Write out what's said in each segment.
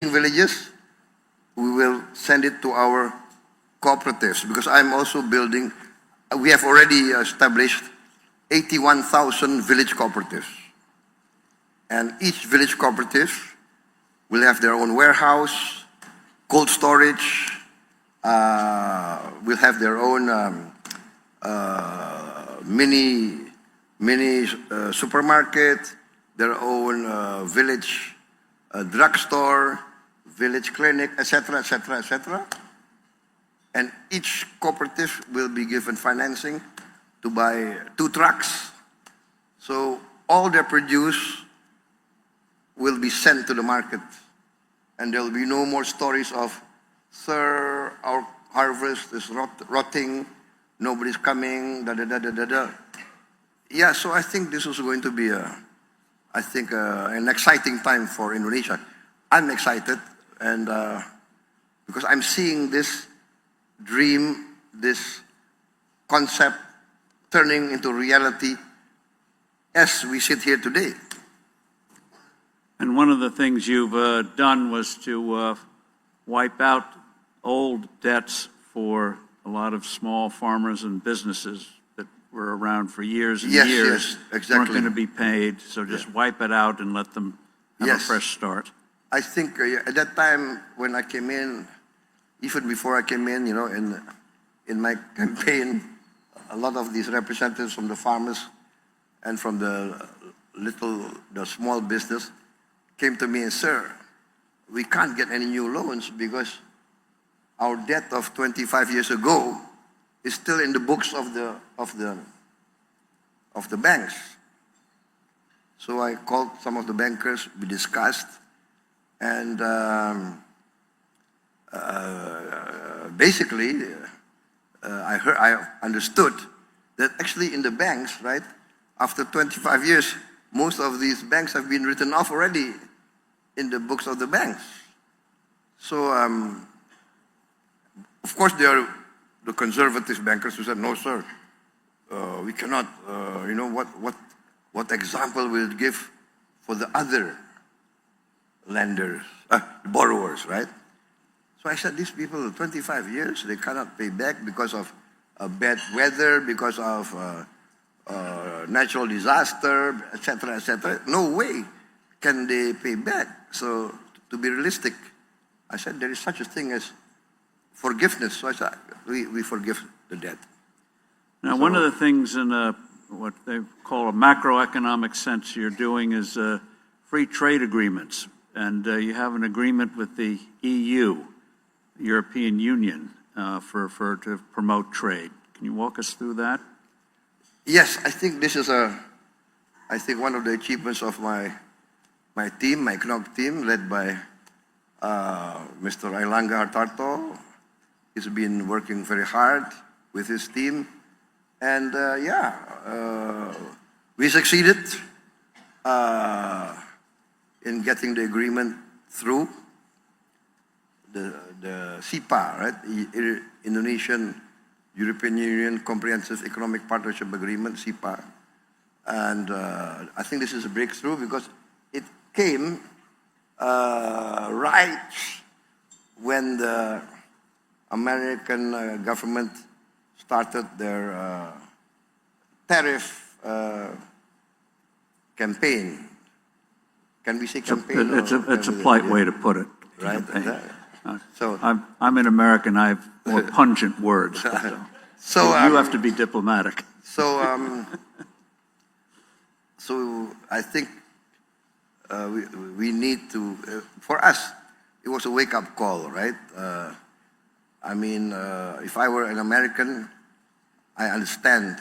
villages, we will send it to our cooperatives, because I'm also building, we have already established 81,000 village cooperatives. And each village cooperative will have their own warehouse, cold storage, will have their own mini supermarket, their own village drugstore, village clinic, etc., etc., etc. And each cooperative will be given financing to buy 2 trucks. So all their produce will be sent to the market. And there will be no more stories of, sir, our harvest is rotting, nobody's coming, da-da-da-da-da-da. Yeah, so I think this is going to be, an exciting time for Indonesia. I'm excited, and because I'm seeing this dream, this concept turning into reality as we sit here today. And one of the things you've done was to wipe out old debts for a lot of small farmers and businesses that were around for years and years. Yes, exactly. Weren't going to be paid, so just wipe it out and let them have a fresh start. I think at that time when I came in, even before I came in, you know, in my campaign, a lot of these representatives from the farmers and from the small business came to me and, sir, we can't get any new loans because our debt of 25 years ago is still in the books of the banks. So I called some of the bankers, we discussed, and basically I understood that actually in the banks, right, after 25 years, most of these banks have been written off already in the books of the banks. So, of course, there are the conservative bankers who said, no, sir, we cannot, you know, what example will it give for the other lenders, borrowers, right? So I said, these people, 25 years, they cannot pay back because of bad weather, because of natural disaster, etc., etc. No way can they pay back. So to be realistic, I said there is such a thing as forgiveness. So I said we forgive the debt. Now, one of the things in what they call a macroeconomic sense you're doing is free trade agreements, and you have an agreement with the EU, European Union, to promote trade. Can you walk us through that? Yes, I think this is one of the achievements of my team, my economic team, led by Mr. Ailangga Hartarto. He's been working very hard with his team, and we succeeded in getting the agreement through the CIPA, right? Indonesian European Union Comprehensive Economic Partnership Agreement, CIPA. And I think this is a breakthrough because it came right when the American government started their tariff campaign. Can we say campaign? It's a polite way to put it. Right. So I'm an American. I have more pungent words. So you have to be diplomatic. So I think we need to. For us, it was a wake-up call, right? I mean, if I were an American, I understand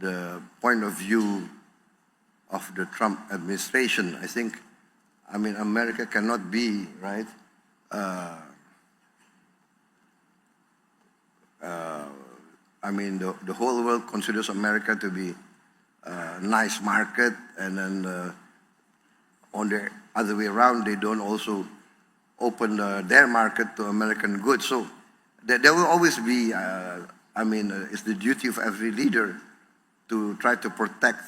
the point of view of the Trump administration. I think, I mean, America cannot be, right? I mean, the whole world considers America to be a nice market, and then on the other way around, they don't also open their market to American goods. So there will always be, I mean, it's the duty of every leader to try to protect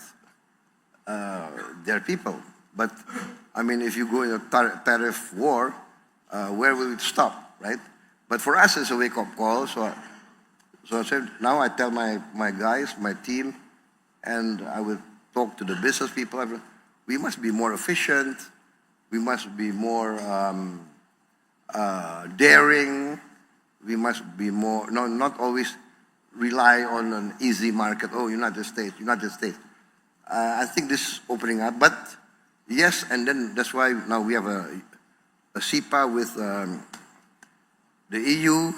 their people. But, I mean, if you go in a tariff war, where will it stop, right? But for us, it's a wake-up call. So I said, now I tell my guys, my team, and I will talk to the business people. We must be more efficient. We must be more daring. We must be more, not always rely on an easy market. Oh, United States. I think this is opening up. But yes, and then that's why now we have a CEPA with the EU.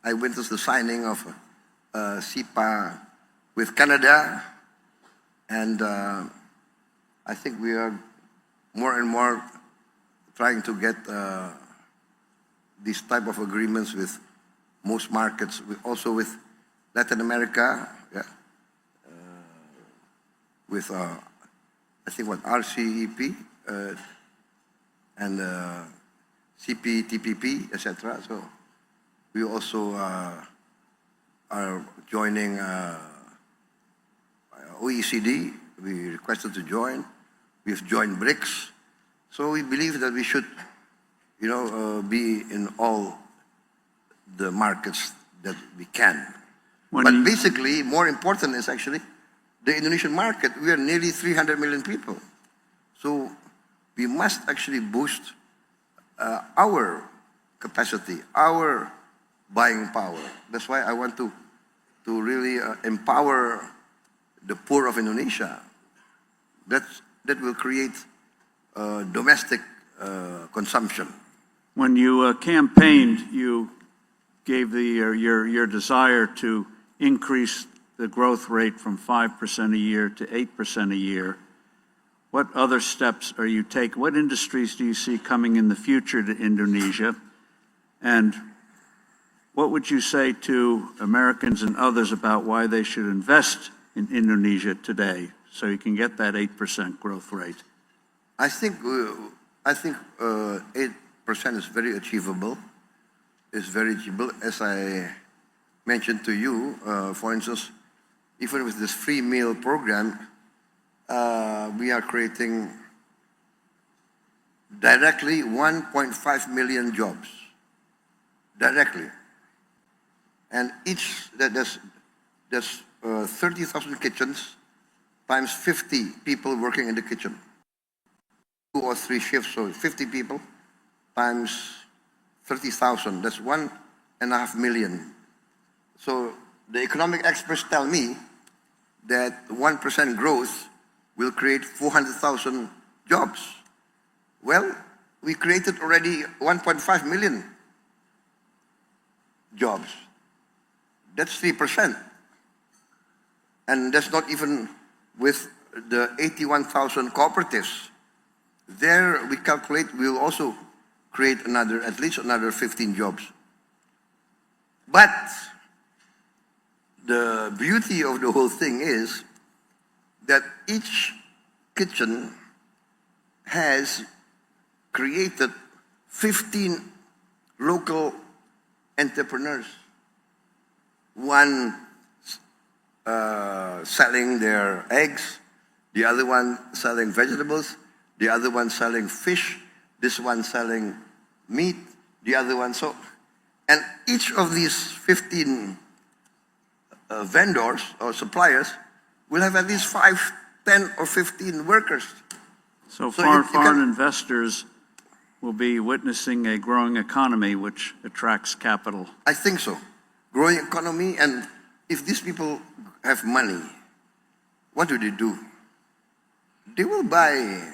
I went to the signing of CEPA with Canada, and I think we are more and more trying to get these type of agreements with most markets, also with Latin America, yeah, with I think RCEP and CPTPP, etc. So we also are joining OECD. We requested to join. We've joined BRICS. So we believe that we should, be in all the markets that we can. But basically, more important is actually the Indonesian market. We are nearly 300 million people. So we must actually boost our capacity, our buying power. That's why I want to really empower the poor of Indonesia. That will create domestic consumption. When you campaigned, you gave your desire to increase the growth rate from 5% a year to 8% a year. What other steps are you taking? What industries do you see coming in the future to Indonesia? And what would you say to Americans and others about why they should invest in Indonesia today so you can get that 8% growth rate? I think 8% is very achievable. It's very achievable. As I mentioned to you, for instance, even with this free meal program, we are creating directly 1.5 million jobs. Directly. And there's 30,000 kitchens times 50 people working in the kitchen. 2 or 3 shifts, so 50 people times 30,000. That's 1.5 million. So the economic experts tell me that 1% growth will create 400,000 jobs. Well, we created already 1.5 million jobs. That's 3%. And that's not even with the 81,000 cooperatives. There we calculate we'll also create at least another 15 jobs. But the beauty of the whole thing is that each kitchen has created 15 local entrepreneurs. One selling their eggs, the other one selling vegetables, the other one selling fish, this one selling meat, the other one so. And each of these 15 vendors or suppliers will have at least 5, 10, or 15 workers. So foreign investors will be witnessing a growing economy which attracts capital. I think so. Growing economy, and if these people have money, what do? They will buy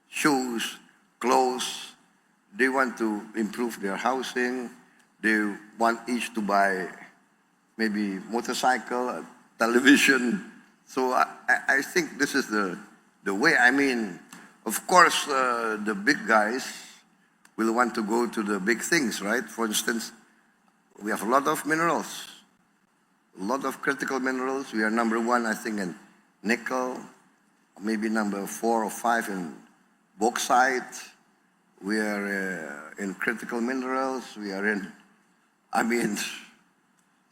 shoes, clothes. They want to improve their housing. They want each to buy maybe motorcycle, a television. So I think this is the way. I mean, of course, the big guys will want to go to the big things, right? For instance, we have a lot of minerals, a lot of critical minerals. We are number 1, I think, in nickel, maybe number 4 or 5 in bauxite. We are in critical minerals. We are in,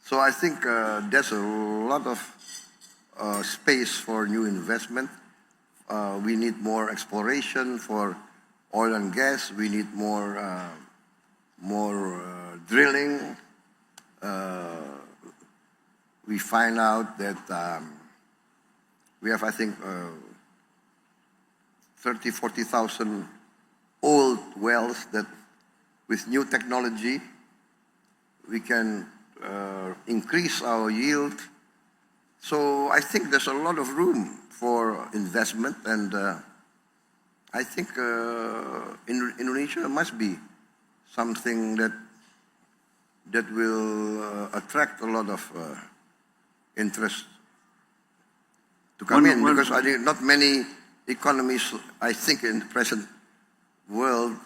so I think there's a lot of space for new investment. We need more exploration for oil and gas. We need more drilling. We find out that we have, I think, 30, 40,000 old wells that with new technology, we can increase our yield. So I think there's a lot of room for investment, and I think Indonesia must be something that will attract a lot of interest to come in, because I think not many economies, I think, in the present world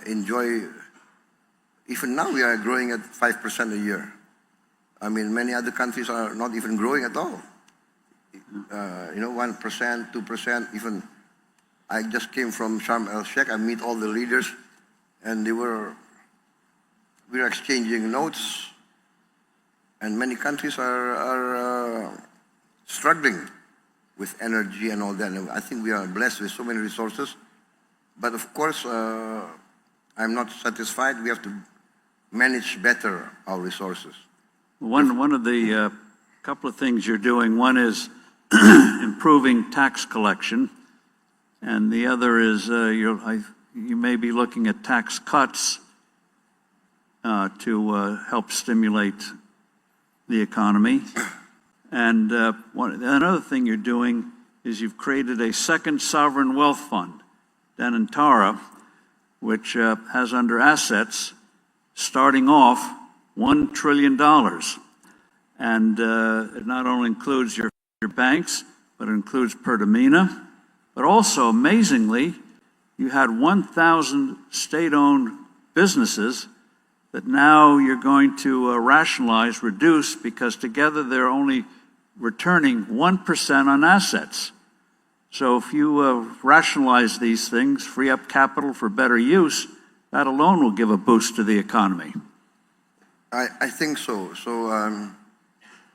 enjoy. Even now, we are growing at 5% a year. I mean, many other countries are not even growing at all. 1%, 2%. Even I just came from Sharm el Sheikh. I meet all the leaders, and we were exchanging notes. And many countries are struggling with energy and all that. And I think we are blessed with so many resources. But of course, I'm not satisfied. We have to manage better our resources. One of the couple of things you're doing, one is improving tax collection, and the other is you may be looking at tax cuts to help stimulate the economy. And another thing you're doing is you've created a second sovereign wealth fund, Danantara, which has under assets, starting off, $1 trillion. And it not only includes your banks, but it includes Pertamina. But also, amazingly, you had 1,000 state-owned businesses that now you're going to rationalize, reduce, because together they're only returning 1% on assets. So if you rationalize these things, free up capital for better use, that alone will give a boost to the economy. I think so. So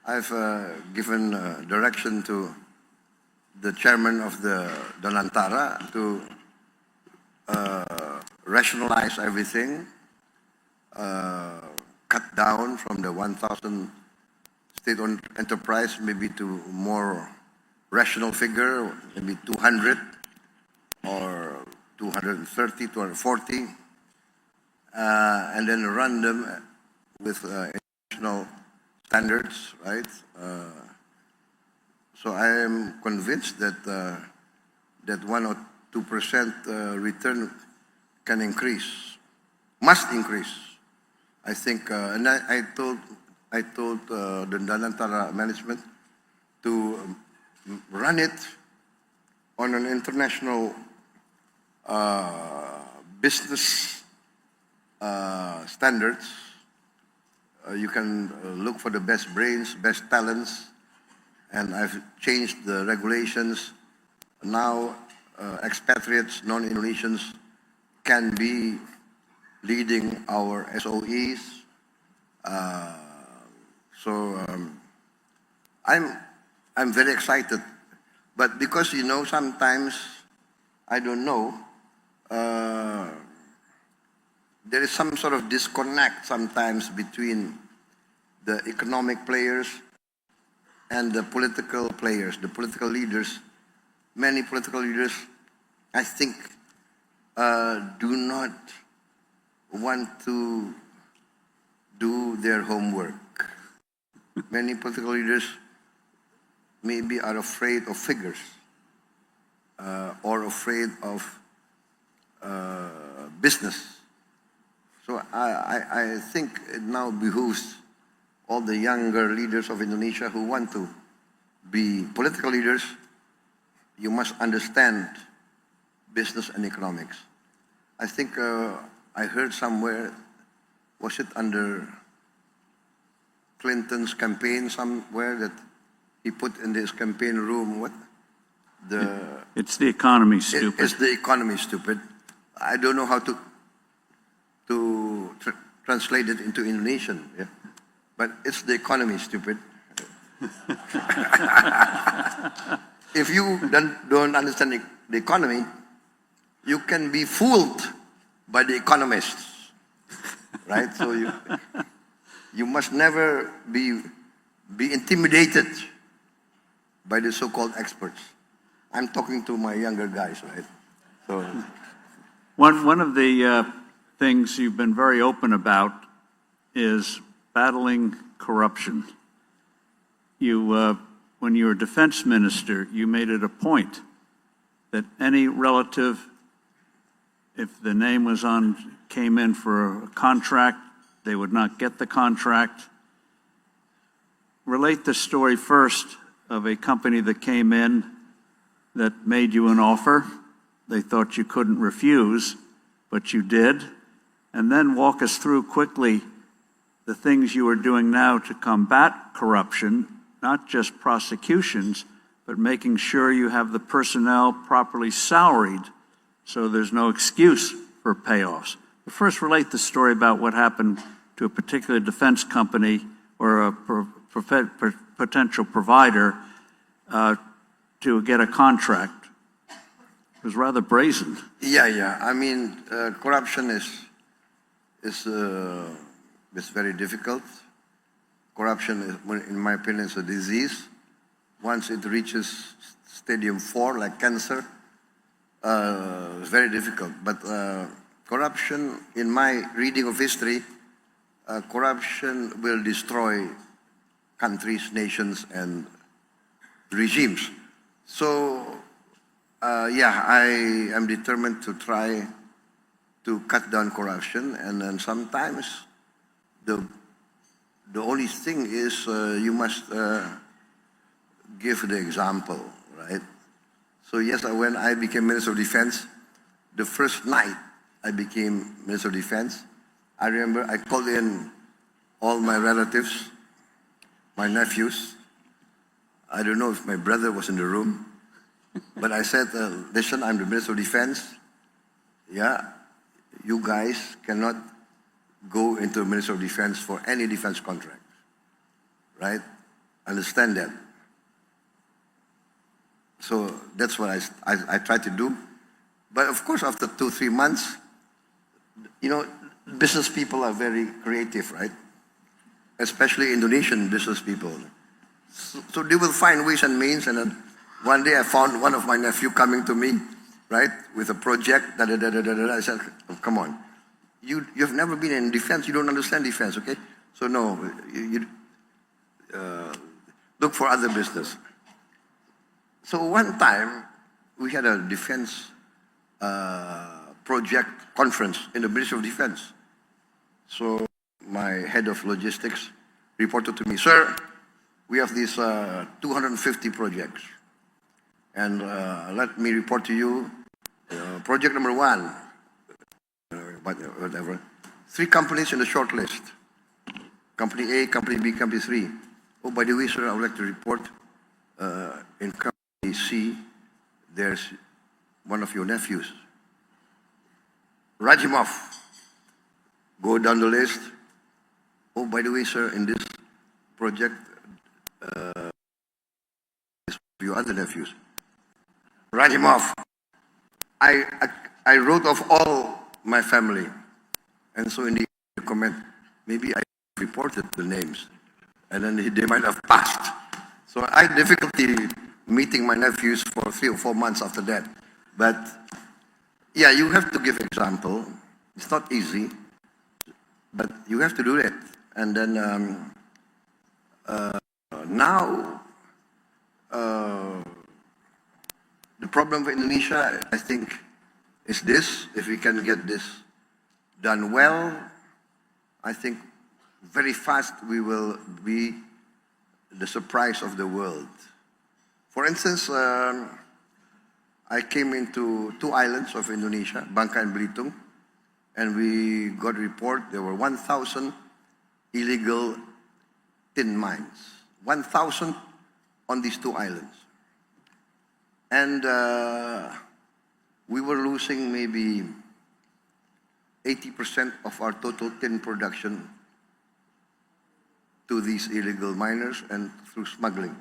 I've given direction to the chairman of the Danantara to rationalize everything, cut down from the 1,000 state-owned enterprise maybe to more rational figure, maybe 200 or 230, 240, and then run them with international standards, right? So I am convinced that that 1 or 2% return can increase, must increase. I think, and I told the Danantara management to run it on an international business standards. You can look for the best brains, best talents, and I've changed the regulations. Now, expatriates, non-Indonesians, can be leading our SOEs. I'm very excited, but because sometimes I don't know. There is some sort of disconnect sometimes between the economic players and the political players, the political leaders. Many political leaders, I think, do not want to do their homework. Many political leaders maybe are afraid of figures or afraid of business. So I think it now behooves all the younger leaders of Indonesia who want to be political leaders. You must understand business and economics. I think I heard somewhere, was it under Clinton's campaign somewhere, that he put in his campaign room, what? It's the economy, stupid. It's the economy, stupid. I don't know how to translate it into Indonesian, yeah? But it's the economy, stupid. If you don't understand the economy, you can be fooled by the economists, right? So you must never be intimidated by the so-called experts. I'm talking to my younger guys, right? So One of the things you've been very open about is battling corruption. You, when you were defense minister, you made it a point that any relative, if the name was came in for a contract, they would not get the contract. Relate the story first of a company that came in that made you an offer. They thought you couldn't refuse, but you did. And then walk us through quickly the things you are doing now to combat corruption, not just prosecutions, but making sure you have the personnel properly salaried so there's no excuse for payoffs. But first, relate the story about what happened to a particular defense company or a potential provider to get a contract. It was rather brazen. Yeah. I mean, corruption is very difficult. Corruption, in my opinion, is a disease. Once it reaches stadium 4, like cancer, it's very difficult. But corruption, in my reading of history, corruption will destroy countries, nations, and regimes. So, I am determined to try to cut down corruption, and then sometimes the only thing is you must give the example, right? So yes, when I became Minister of Defense, the first night I became Minister of Defense, I remember I called in all my relatives, my nephews. I don't know if my brother was in the room, but I said, listen, I'm the Minister of Defense. Yeah, you guys cannot go into the Minister of Defense for any defense contract, right? Understand that. So that's what I tried to do. But of course, after 2-3 months, business people are very creative, right? Especially Indonesian business people. So they will find ways and means. And then one day I found one of my nephew coming to me, right, with a project. I said, oh, come on. You've never been in defense. You don't understand defense, okay? So no, you look for other business. So one time, we had a defense project conference in the Ministry of Defense. So my head of logistics reported to me, sir, we have these 250 projects. And let me report to you, project number 1, whatever. 3 companies in the short list. Company A, Company B, Company 3. Oh, by the way, sir, I would like to report in Company C, there's one of your nephews. Write him off. Go down the list. Oh, by the way, sir, in this project, your other nephews. Write him off. I wrote off all my family. And so in the comment, maybe I reported the names. And then they might have passed. So I had difficulty meeting my nephews for 3 or 4 months after that. But yeah, you have to give example. It's not easy, but you have to do it. And then now, the problem for Indonesia, I think, is this. If we can get this done well, I think very fast we will be the surprise of the world. For instance, I came into 2 islands of Indonesia, Bangka and Belitung, and we got a report there were 1,000 illegal tin mines. 1,000 on these 2 islands. And we were losing maybe 80% of our total tin production to these illegal miners and through smuggling.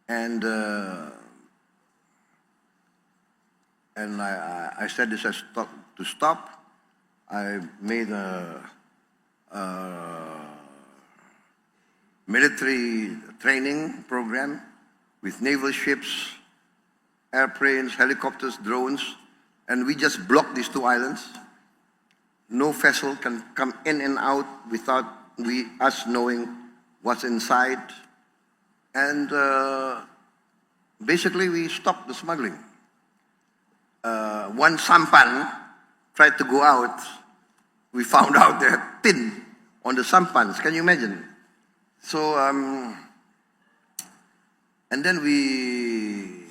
And and I said this has to stop. I made a military training program with naval ships, airplanes, helicopters, drones, and we just blocked these two islands. No vessel can come in and out without us knowing what's inside. And basically, we stopped the smuggling. One sampan tried to go out. We found out there are tin on the sampans. Can you imagine? So, and then we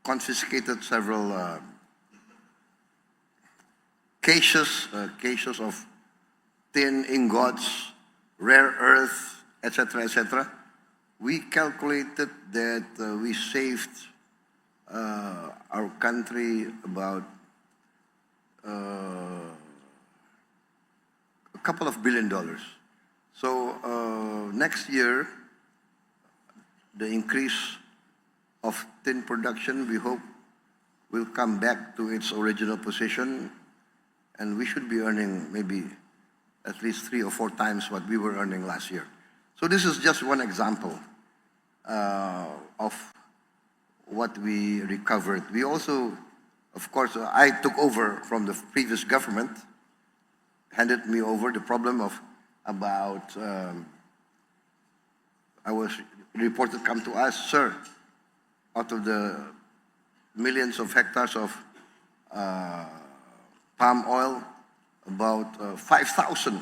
confiscated several cases of tin ingots, rare earth, etc., etc. We calculated that we saved our country about a couple of $1 billion. So next year, the increase of tin production, we hope, will come back to its original position, and we should be earning maybe at least 3 or 4 times what we were earning last year. So this is just one example of what we recovered. We also, of course, I took over from the previous government, handed me over the problem of about, I was reported come to us, sir, out of the millions of hectares of palm oil, about 5,000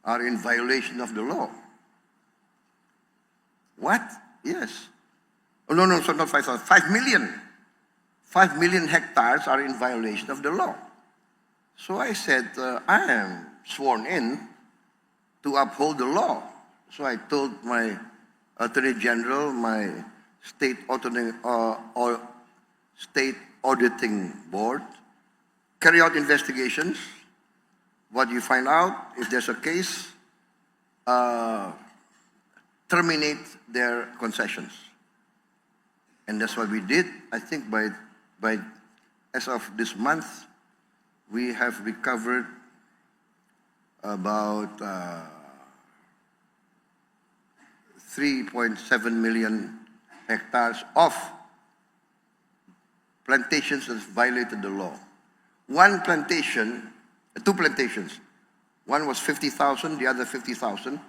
are in violation of the law. What? Yes. Oh, no, so not 5,000, 5 million. 5 million hectares are in violation of the law. So I said, I am sworn in to uphold the law. So I told my Attorney General, my state auditing board, carry out investigations. What you find out, if there's a case, terminate their concessions. And that's what we did. I think by as of this month, we have recovered about 3.7 million hectares of plantations that violated the law. One plantation, 2 plantations, one was 50,000, the other 50,000,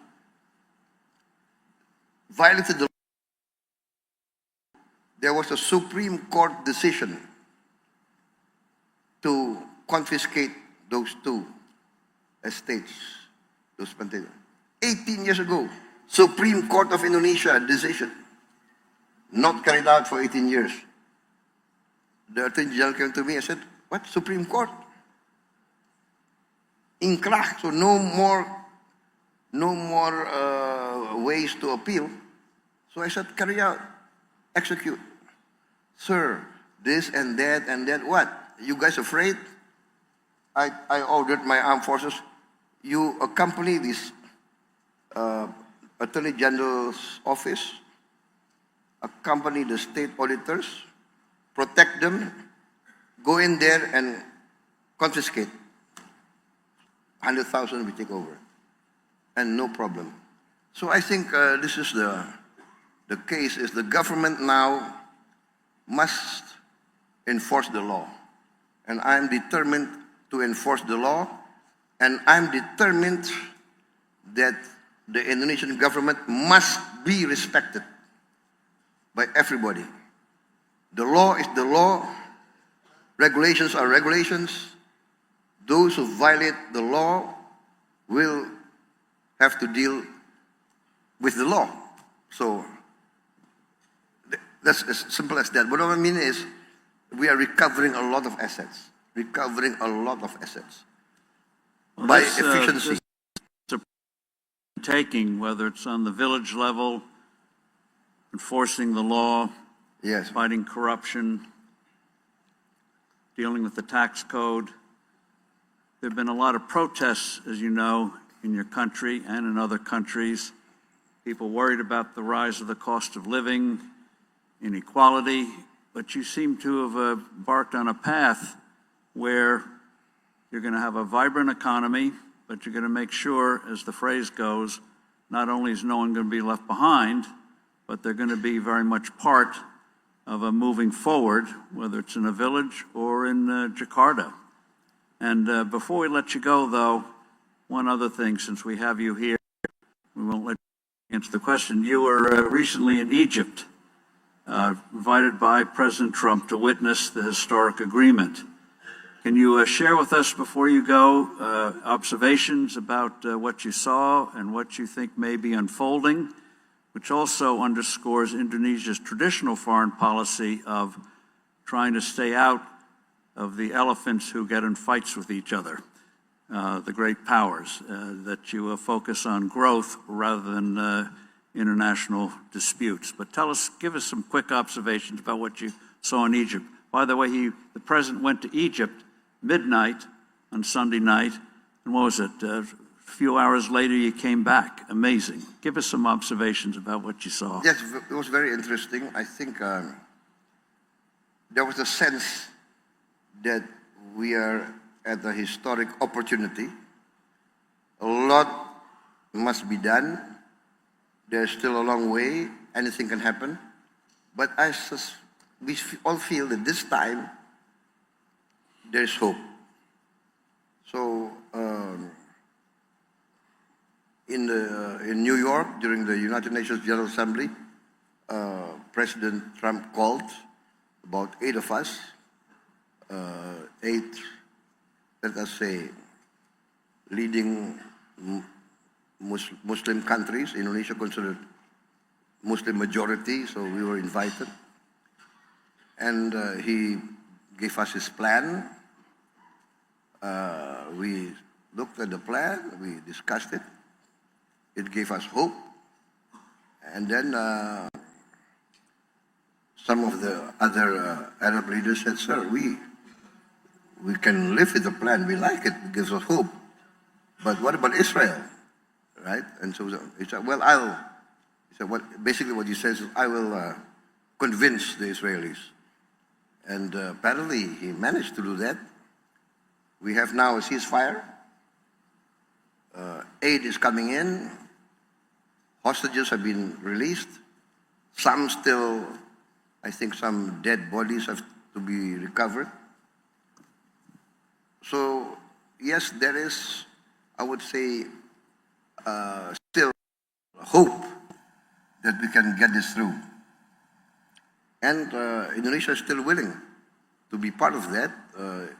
violated the law. There was a Supreme Court decision to confiscate those 2 estates, those plantations. 18 years ago, Supreme Court of Indonesia decision, not carried out for 18 years. The Attorney General came to me and said, what, Supreme Court? Inkrah, so no more ways to appeal. So I said, carry out, execute. Sir, this and that, what? You guys afraid? I ordered my armed forces, you accompany this Attorney General's office, accompany the state auditors, protect them, go in there and confiscate. 100,000 we take over, and no problem. So I think this is the case, is the government now must enforce the law. And I'm determined to enforce the law, and I'm determined that the Indonesian government must be respected by everybody. The law is the law, regulations are regulations. Those who violate the law will have to deal with the law. So that's as simple as that. What I mean is, we are recovering a lot of assets. Well, By this, efficiency. Taking, whether it's on the village level, enforcing the law, Yes. fighting corruption, dealing with the tax code. There have been a lot of protests, as you know, in your country and in other countries. People worried about the rise of the cost of living, inequality, but you seem to have embarked on a path where you're going to have a vibrant economy, but you're going to make sure, as the phrase goes, not only is no one going to be left behind, but they're going to be very much part of a moving forward, whether it's in a village or in Jakarta. And before we let you go, though, one other thing, since we have you here, we won't let you answer the question. You were recently in Egypt, invited by President Trump to witness the historic agreement. Can you share with us, before you go, observations about what you saw and what you think may be unfolding, which also underscores Indonesia's traditional foreign policy of trying to stay out of the elephants who get in fights with each other, the great powers, that you focus on growth rather than international disputes. But give us some quick observations about what you saw in Egypt. By the way, the president went to Egypt midnight on Sunday night, and what was it? A few hours later, you came back. Amazing. Give us some observations about what you saw. Yes, it was very interesting. I think there was a sense that we are at a historic opportunity. A lot must be done. There's still a long way. Anything can happen. But we all feel that this time there's hope. So in New York, during the United Nations General Assembly, President Trump called about 8 of us, 8, let us say, leading Muslim countries. Indonesia considered Muslim majority, so we were invited. And he gave us his plan. We looked at the plan, we discussed it. It gave us hope. And then some of the other Arab leaders said, "Sir, we can live with the plan. We like it. It gives us hope. But what about Israel?" Right? And so he said, "Well, basically what he says is, I will convince the Israelis." And apparently he managed to do that. We have now a ceasefire. Aid is coming in. Hostages have been released. Some still, I think some dead bodies have to be recovered. So, yes, there is, I would say, still hope that we can get this through. And Indonesia is still willing to be part of that.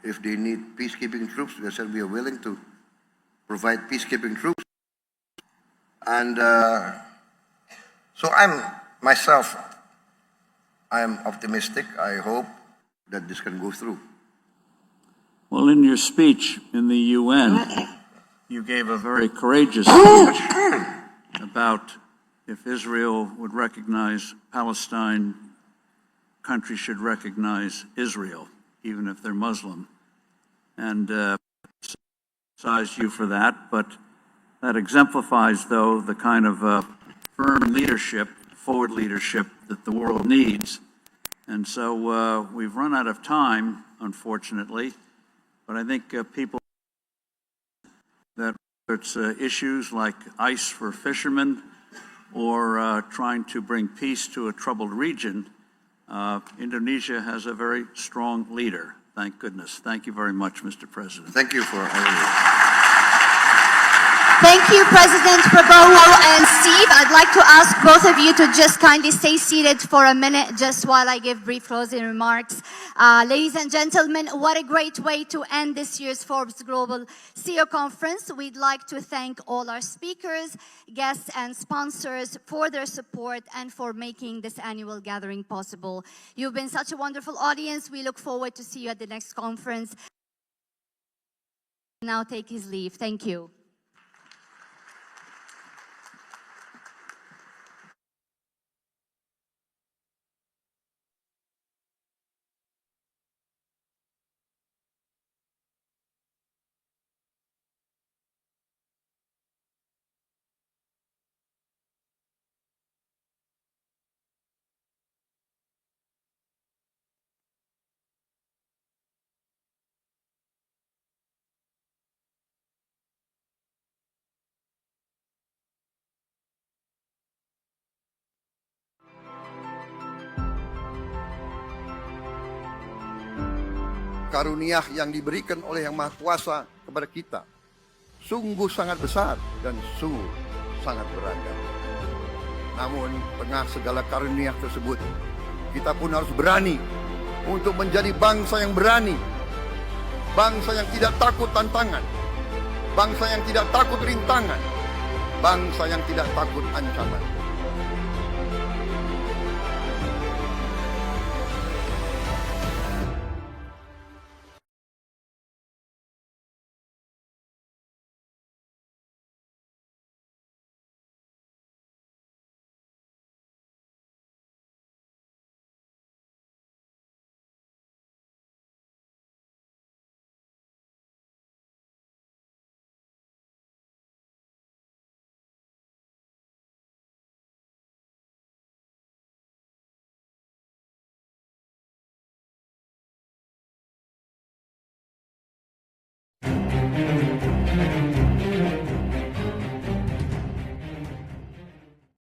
If they need peacekeeping troops, we said we are willing to provide peacekeeping troops. And so I'm optimistic. I hope that this can go through. Well, in your speech in the UN, you gave a very courageous speech about if Israel would recognize Palestine, countries should recognize Israel, even if they're Muslim. And criticize you for that, but that exemplifies, though, the kind of firm leadership, forward leadership that the world needs. And so we've run out of time, unfortunately, but I think people that it's issues like ice for fishermen or trying to bring peace to a troubled region, Indonesia has a very strong leader. Thank goodness. Thank you very much, Mr. President. Thank you for having me. Thank you, President Prabowo and Steve. I'd like to ask both of you to just kindly stay seated for a minute, just while I give brief closing remarks. Ladies and gentlemen, what a great way to end this year's Forbes Global CEO Conference. We'd like to thank all our speakers, guests, and sponsors for their support and for making this annual gathering possible. You've been such a wonderful audience. We look forward to see you at the next conference. Now take his leave. Thank you. karunia yang diberikan oleh Yang Maha Kuasa kepada kita sungguh sangat besar dan sungguh sangat beragam. Namun, tengah segala karunia tersebut, kita pun harus berani untuk menjadi bangsa yang berani, bangsa yang tidak takut tantangan, bangsa yang tidak takut rintangan, bangsa yang tidak takut ancaman.